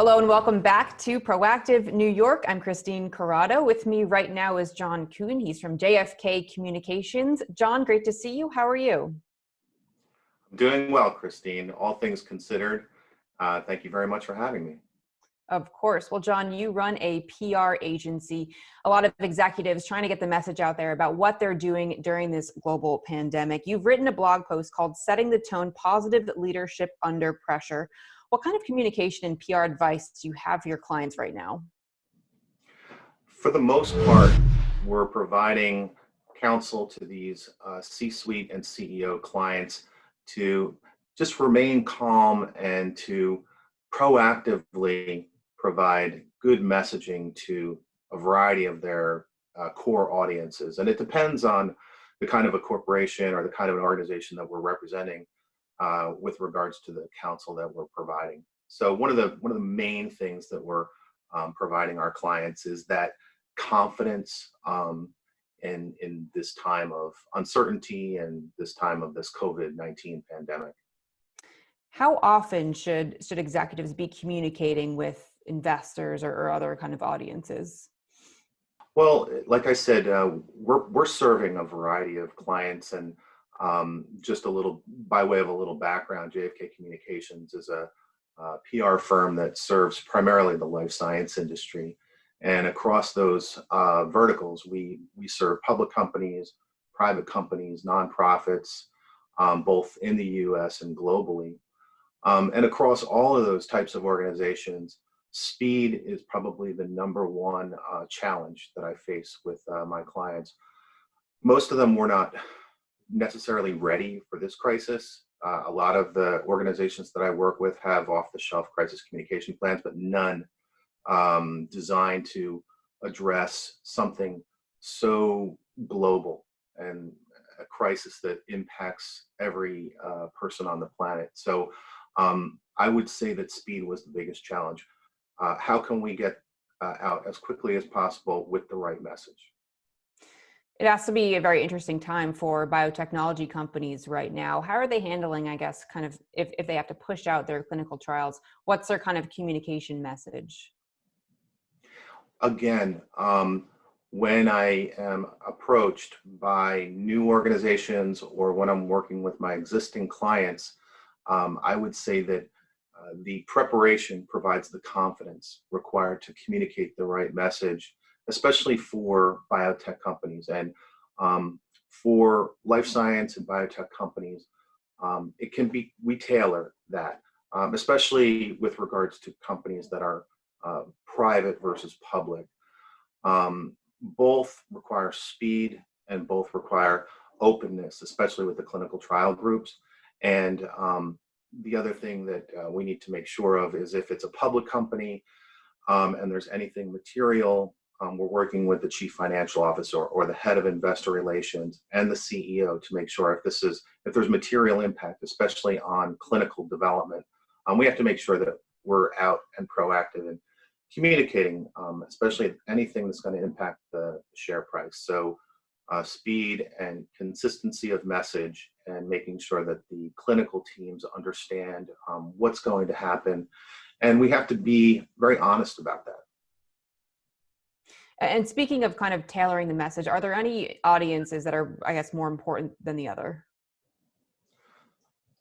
Hello and welcome back to Proactive New York. I'm Christine Corrado. With me right now is John Kouten. He's from JFK Communications. John, great to see you. How are you? I'm doing well, Christine. All things considered, thank you very much for having me. Of course. Well, John, you run a PR agency, a lot of executives trying to get the message out there about what they're doing during this global pandemic. You've written a blog post called Setting the Tone, Positive Leadership Under Pressure. What kind of communication and PR advice do you have for your clients right now? For the most part, we're providing counsel to these C-suite and CEO clients to just remain calm and to proactively provide good messaging to a variety of their core audiences. And it depends on the kind of a corporation or the kind of an organization that we're representing with regards to the counsel that we're providing. So one of the main things that we're providing our clients is that confidence in this time of uncertainty and this time of this COVID-19 pandemic. How often should executives be communicating with investors or other kind of audiences? Well, like I said, we're serving a variety of clients, and just a little by way of a little background, JFK Communications is a PR firm that serves primarily the life science industry, and across those verticals, we serve public companies, private companies, nonprofits, both in the U.S. and globally. And across all of those types of organizations, speed is probably the number one challenge that I face with my clients. Most of them were not necessarily ready for this crisis. A lot of the organizations that I work with have off-the-shelf crisis communication plans, but none designed to address something so global and a crisis that impacts every person on the planet. So I would say that speed was the biggest challenge. How can we get out as quickly as possible with the right message? It has to be a very interesting time for biotechnology companies right now. How are they handling, I guess, kind of if they have to push out their clinical trials? What's their kind of communication message? Again, when I am approached by new organizations or when I'm working with my existing clients, I would say that the preparation provides the confidence required to communicate the right message, especially for biotech companies. And for life science and biotech companies, we tailor that, especially with regards to companies that are private versus public. Both require speed and both require openness, especially with the clinical trial groups. And the other thing that we need to make sure of is if it's a public company and there's anything material, we're working with the chief financial officer or the head of investor relations and the CEO to make sure if there's material impact, especially on clinical development, we have to make sure that we're out and proactive in communicating, especially anything that's going to impact the share price. So speed and consistency of message and making sure that the clinical teams understand what's going to happen. And we have to be very honest about that. And speaking of kind of tailoring the message, are there any audiences that are, I guess, more important than the other?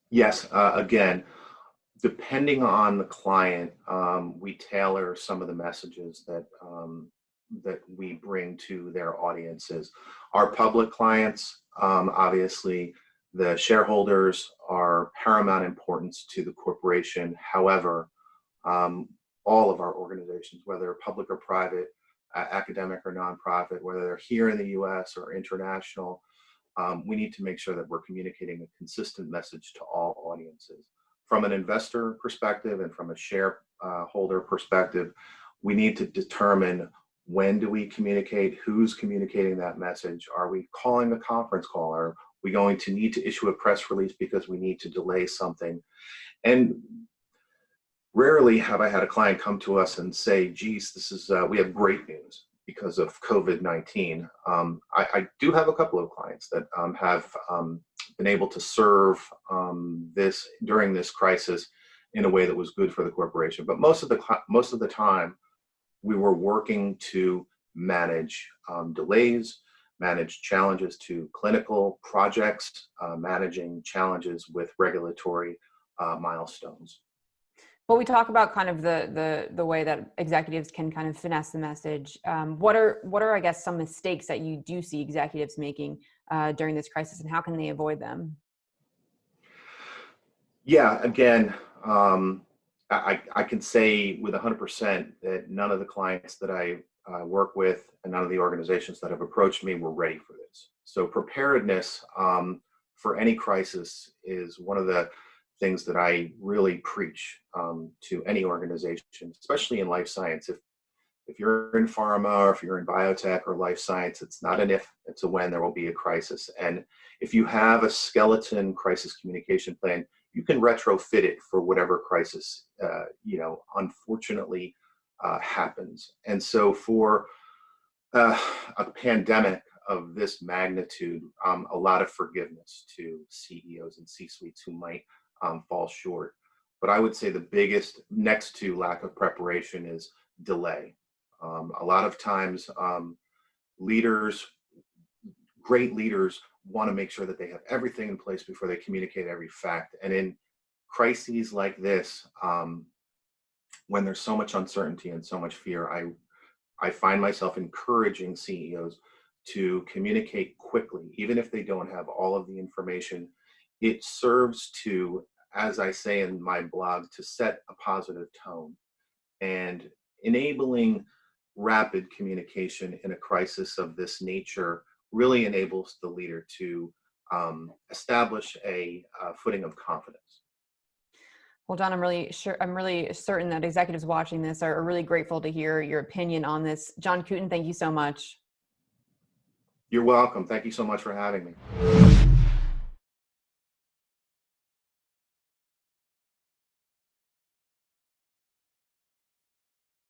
Yes, again, depending on the client, we tailor some of the messages that we bring to their audiences. Our public clients, obviously, the shareholders are paramount importance to the corporation. However, all of our organizations, whether public or private, academic or nonprofit, whether they're here in the U.S. or international, we need to make sure that we're communicating a consistent message to all audiences. From an investor perspective and from a shareholder perspective, we need to determine when do we communicate, who's communicating that message, are we calling a conference call, are we going to need to issue a press release because we need to delay something. And rarely have I had a client come to us and say, geez, we have great news because of COVID-19. I do have a couple of clients that have been able to serve this during this crisis in a way that was good for the corporation. But most of the time, we were working to manage delays, manage challenges to clinical projects, managing challenges with regulatory milestones. Well, we talk about kind of the way that executives can kind of finesse the message. What are I guess some mistakes that you do see executives making during this crisis, and how can they avoid them? Yeah, again, I can say with 100% that none of the clients that I work with and none of the organizations that have approached me were ready for this. So preparedness for any crisis is one of the things that I really preach to any organization, especially in life science. If you're in pharma or if you're in biotech or life science, it's not an if, it's a when there will be a crisis. And if you have a skeleton crisis communication plan, you can retrofit it for whatever crisis, unfortunately happens. And so for a pandemic of this magnitude, a lot of forgiveness to CEOs and C-suites who might fall short. But I would say the biggest, next to lack of preparation, is delay. A lot of times, leaders, great leaders, want to make sure that they have everything in place before they communicate every fact. And in crises like this, when there's so much uncertainty and so much fear, I find myself encouraging CEOs to communicate quickly, even if they don't have all of the information. It serves to, as I say in my blog, to set a positive tone, and enabling rapid communication in a crisis of this nature really enables the leader to establish a footing of confidence. Well, John, I'm really certain that executives watching this are really grateful to hear your opinion on this. John Kouten, thank you so much. You're welcome. Thank you so much for having me.